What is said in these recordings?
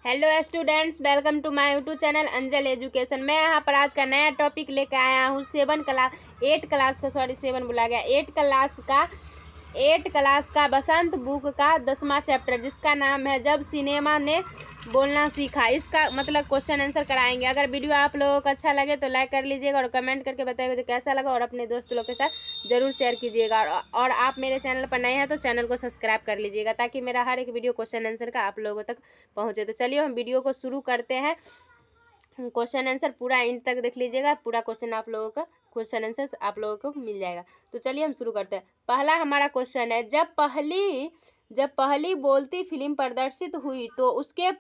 Hello students, welcome to my YouTube channel Anjal education. मैं यहाँ पर आज का नया टॉपिक लेकर आया हूँ। 8 क्लास का 7 बोला गया 8 क्लास का बसंत बुक का 10वां चैप्टर, जिसका नाम है जब सिनेमा ने बोलना सीखा। इसका मतलब क्वेश्चन आंसर कराएंगे। अगर वीडियो आप लोगों को अच्छा लगे तो लाइक कर लीजिएगा और कमेंट करके बताइएगा जो कैसा लगा, और अपने दोस्त लोग के साथ ज़रूर शेयर कीजिएगा। और आप मेरे चैनल पर नए हैं तो चैनल को सब्सक्राइब कर लीजिएगा, ताकि मेरा हर एक वीडियो क्वेश्चन आंसर का आप लोगों तक पहुँचे। तो चलिए हम वीडियो को शुरू करते हैं। क्वेश्चन आंसर पूरा एंड तक देख लीजिएगा। पूरा क्वेश्चन आप लोगों का क्वेश्चन आंसर आप लोगों को मिल जाएगा। तो चलिए हम शुरू करते हैं। पहला हमारा क्वेश्चन है, जब पहली बोलती फिल्म प्रदर्शित हुई तो उसके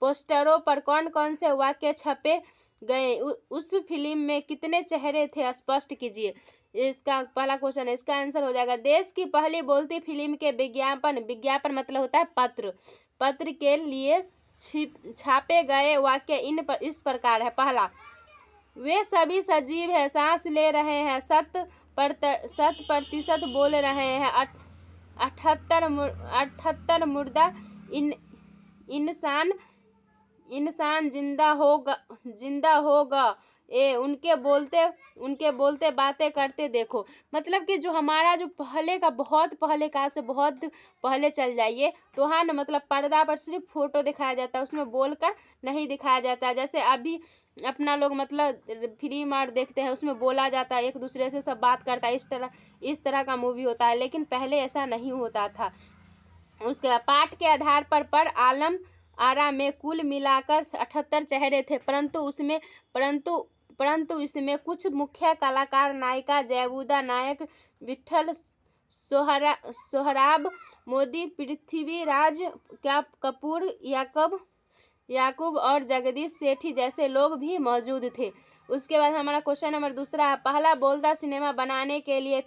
पोस्टरों पर कौन कौन से वाक्य छपे गए? उस फिल्म में कितने चेहरे थे, स्पष्ट कीजिए। इसका पहला क्वेश्चन है। इसका आंसर हो जाएगा, देश की पहली बोलती फिल्म के विज्ञापन मतलब होता है पत्र के लिए छापे गए वाक्य इस प्रकार है। पहला, वे सभी सजीव है, सांस ले रहे हैं, 100% बोल रहे हैं, 78 मुर्दा इंसान जिंदा होगा। उनके बोलते बातें करते देखो। मतलब कि जो हमारा जो बहुत पहले का से बहुत पहले चल जाइए तो हाँ ना, मतलब पर्दा पर सिर्फ फोटो दिखाया जाता है, उसमें बोलकर नहीं दिखाया जाता। जैसे अभी अपना लोग मतलब फिल्म और देखते हैं, उसमें बोला जाता है, एक दूसरे से सब बात करता है, इस तरह का मूवी होता है। लेकिन पहले ऐसा नहीं होता था। उसके बाद पाठ के आधार पर आलम आरा में कुल मिलाकर 78 चेहरे थे, परंतु इसमें कुछ मुख्य कलाकार, नायिका जयबूदा नायक, विठल सोहराब मोदी, पृथ्वीराज कपूर, याकूब और जगदीश सेठी जैसे लोग भी मौजूद थे। उसके बाद हमारा क्वेश्चन नंबर दूसरा है, पहला बोलता सिनेमा बनाने के लिए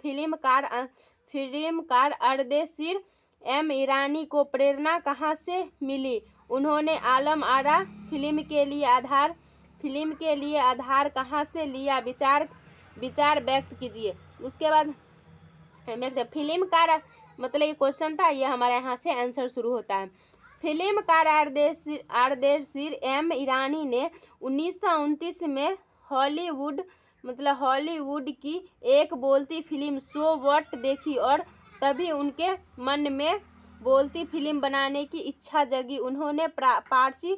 फिल्मकार अर्देशीर एम ईरानी को प्रेरणा कहाँ से मिली? उन्होंने आलम आरा फिल्म के लिए आधार कहाँ से लिया? विचार व्यक्त कीजिए। उसके बाद फिल्मकार मतलब ये क्वेश्चन था, ये हमारे यहाँ से आंसर शुरू होता है। फिल्मकार अर्देशीर एम ईरानी ने 1929 में हॉलीवुड की एक बोलती फिल्म सो व्हाट देखी, और तभी उनके मन में बोलती फिल्म बनाने की इच्छा जगी। उन्होंने पारसी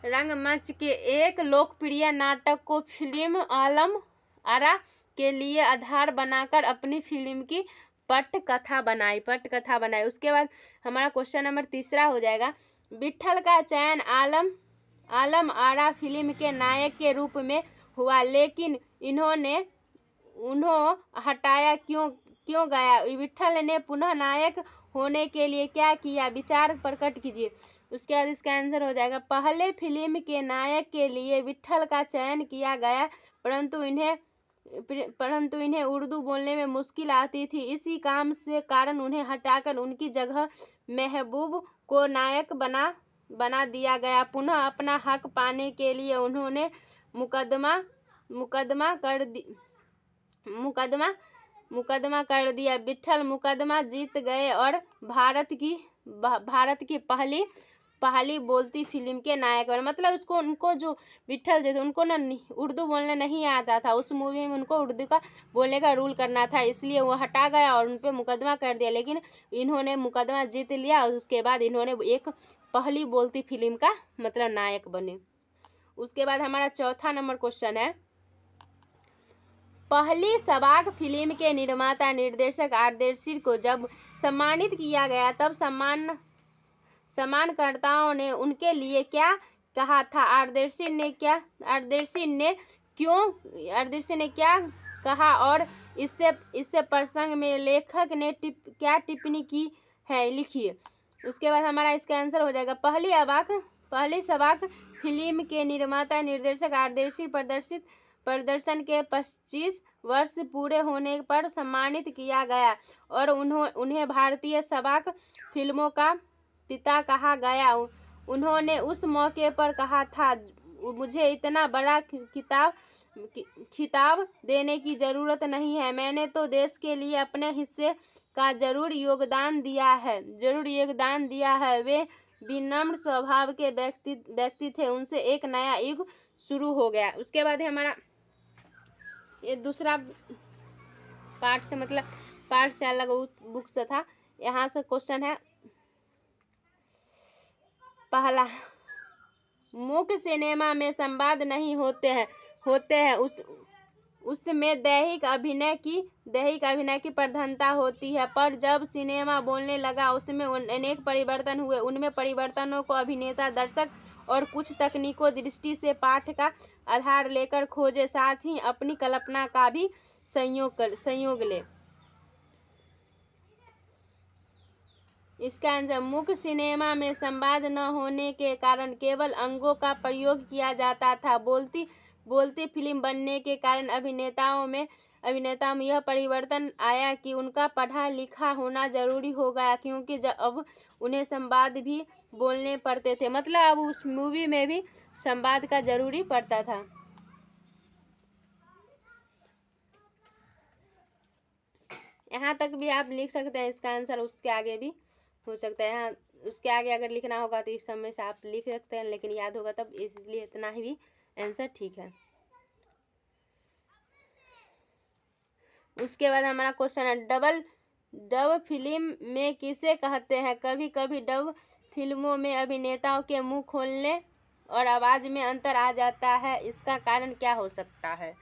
रंगमंच के एक लोकप्रिय नाटक को फिल्म आलम आरा के लिए आधार बनाकर अपनी फिल्म की पटकथा बनाई। उसके बाद हमारा क्वेश्चन नंबर तीसरा हो जाएगा, विट्ठल का चयन आलम आरा फिल्म के नायक के रूप में हुआ, लेकिन उन्हों हटाया क्यों गया? विट्ठल ने पुनः नायक होने के लिए क्या किया? विचार प्रकट कीजिए। उसके बाद इसका आंसर हो जाएगा, पहले फिल्म के नायक के लिए विट्ठल का चयन किया गया, परंतु इन्हें उर्दू बोलने में मुश्किल आती थी। इसी कारण उन्हें हटाकर उनकी जगह महबूब को नायक बना दिया गया। पुनः अपना हक पाने के लिए उन्होंने मुकदमा कर दिया। विट्ठल मुकदमा जीत गए और भारत की पहली बोलती फिल्म के नायक बने। मतलब उनको जो विट्ठल थे उनको ना उर्दू बोलने नहीं आता था। उस मूवी में उनको उर्दू का बोलने का रूल करना था, इसलिए वो हटा गया और उन पर मुकदमा कर दिया। लेकिन इन्होंने मुकदमा जीत लिया और उसके बाद इन्होंने एक पहली बोलती फिल्म का मतलब नायक बने। उसके बाद हमारा चौथा नंबर क्वेश्चन है, पहली सबाक फिल्म के निर्माता निर्देशक अर्देशीर को जब सम्मानित किया गया, तब सम्मानकर्ताओं ने उनके लिए क्या कहा था? अर्देशीर ने क्या कहा, और इससे प्रसंग में लेखक ने क्या टिप्पणी की है, लिखिए। उसके बाद हमारा इसका आंसर हो जाएगा, पहली सबाक फिल्म के निर्माता निर्देशक अर्देशीर प्रदर्शन के 25 वर्ष पूरे होने पर सम्मानित किया गया और उन्हें भारतीय सबाक फिल्मों का पिता कहा गया। उन्होंने उस मौके पर कहा था, मुझे इतना बड़ा खिताब देने की ज़रूरत नहीं है, मैंने तो देश के लिए अपने हिस्से का जरूर योगदान दिया है। वे विनम्र स्वभाव के व्यक्ति थे। उनसे एक नया युग शुरू हो गया। उसके बाद है हमारा ये दूसरा पार्ट से, मतलब पार्ट से अलग बुक से था। यहाँ से क्वेश्चन है पहला, मुख्य सिनेमा में संवाद नहीं होते हैं उसमें दैहिक अभिनय की प्रधानता होती है, पर जब सिनेमा बोलने लगा उसमें अनेक परिवर्तन हुए। उनमें परिवर्तनों को अभिनेता, दर्शक और कुछ तकनीकों दृष्टि से पाठ का आधार लेकर खोजे, साथ ही अपनी कल्पना का भी संयोग ले। इसका आंसर, मुख्य सिनेमा में संवाद न होने के कारण केवल अंगों का प्रयोग किया जाता था। बोलती फिल्म बनने के कारण अभिनेताओं में यह परिवर्तन आया कि उनका पढ़ा लिखा होना जरूरी हो गया, क्योंकि अब उन्हें संवाद भी बोलने पड़ते थे। मतलब अब उस मूवी में भी संवाद का जरूरी पड़ता था। यहाँ तक भी आप लिख सकते हैं इसका आंसर, उसके आगे भी हो सकता है। यहाँ उसके आगे अगर लिखना होगा तो इस समय से आप लिख सकते हैं, लेकिन याद होगा तब, इसलिए इतना ही भी आंसर ठीक है। उसके बाद हमारा क्वेश्चन है, डब फिल्म में किसे कहते हैं? कभी कभी डब फिल्मों में अभिनेताओं के मुंह खोलने और आवाज में अंतर आ जाता है, इसका कारण क्या हो सकता है?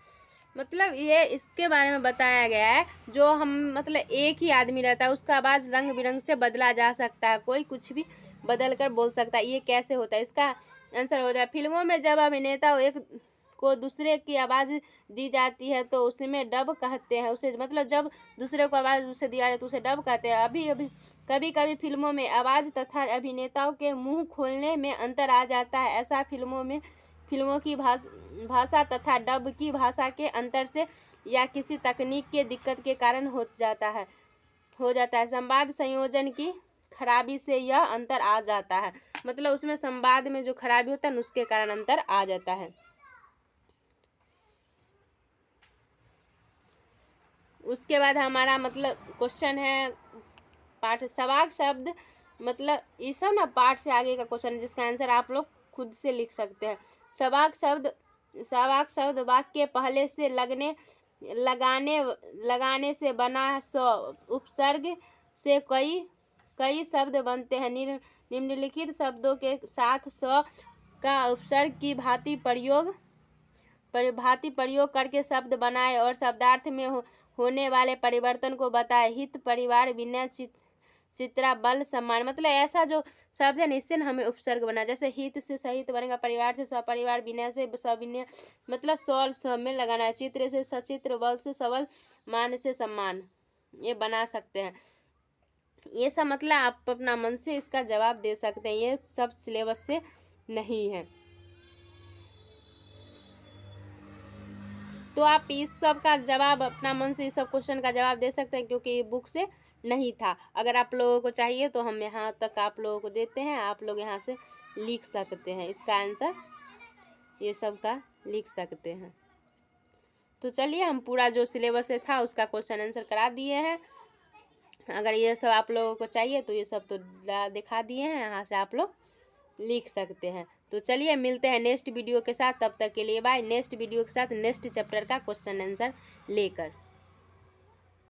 मतलब ये इसके बारे में बताया गया है, जो हम मतलब एक ही आदमी रहता है, उसका आवाज़ रंग बिरंग से बदला जा सकता है, कोई कुछ भी बदल कर बोल सकता है। ये कैसे होता है? इसका आंसर हो जाए, फिल्मों में जब अभिनेता एक को दूसरे की आवाज़ दी जाती है तो उसमें डब कहते हैं। उसे मतलब जब दूसरे को आवाज़ उसे दिया जाए तो उसे डब कहते हैं। कभी कभी फिल्मों में आवाज़ तथा अभिनेताओं के मुँह खोलने में अंतर आ जाता है। ऐसा फिल्मों की भाषा तथा डब की भाषा के अंतर से या किसी तकनीक के दिक्कत के कारण हो जाता है। संवाद संयोजन की खराबी से यह अंतर आ जाता है। मतलब उसमें संवाद में जो खराबी होता है उसके कारण अंतर आ जाता है। उसके बाद हमारा मतलब क्वेश्चन है पाठ सवाक शब्द, मतलब ये सब ना पाठ से आगे का क्वेश्चन है, जिसका आंसर आप लोग खुद से लिख सकते हैं। सवाक शब्द वाक्य पहले से लगाने से बना उपसर्ग से कई शब्द बनते हैं। निम्नलिखित शब्दों के साथ का उपसर्ग की भांति प्रयोग करके शब्द बनाए और शब्दार्थ में होने वाले परिवर्तन को बताए। हित, परिवार, विनय, चित्रा, बल, सम्मान। मतलब ऐसा जो शब्द है इससे न हमें उपसर्ग बना, जैसे हित से सहित बनेगा, परिवार से सपरिवार, विनय से सविनय, मतलब सौल सब में लगाना है, चित्र से सचित्र, बल से सबल, मान से सम्मान, ये बना सकते हैं। ये सब मतलब आप अपना मन से इसका जवाब दे सकते हैं, ये सब सिलेबस से नहीं है। तो आप इस सब का जवाब अपना मन से इस सब क्वेश्चन का जवाब दे सकते हैं, क्योंकि ये बुक से नहीं था। अगर आप लोगों को चाहिए तो हम यहाँ तक आप लोगों को देते हैं, आप लोग यहाँ से लिख सकते हैं इसका आंसर, ये सब का लिख सकते हैं। तो चलिए हम पूरा जो सिलेबस से था उसका क्वेश्चन आंसर करा दिए हैं। अगर ये सब आप लोगों को चाहिए तो ये सब तो दिखा दिए हैं, यहाँ से आप लोग लिख सकते हैं। तो चलिए मिलते हैं नेक्स्ट वीडियो के साथ, तब तक के लिए बाय। नेक्स्ट वीडियो के साथ नेक्स्ट चैप्टर का क्वेश्चन आंसर लेकर।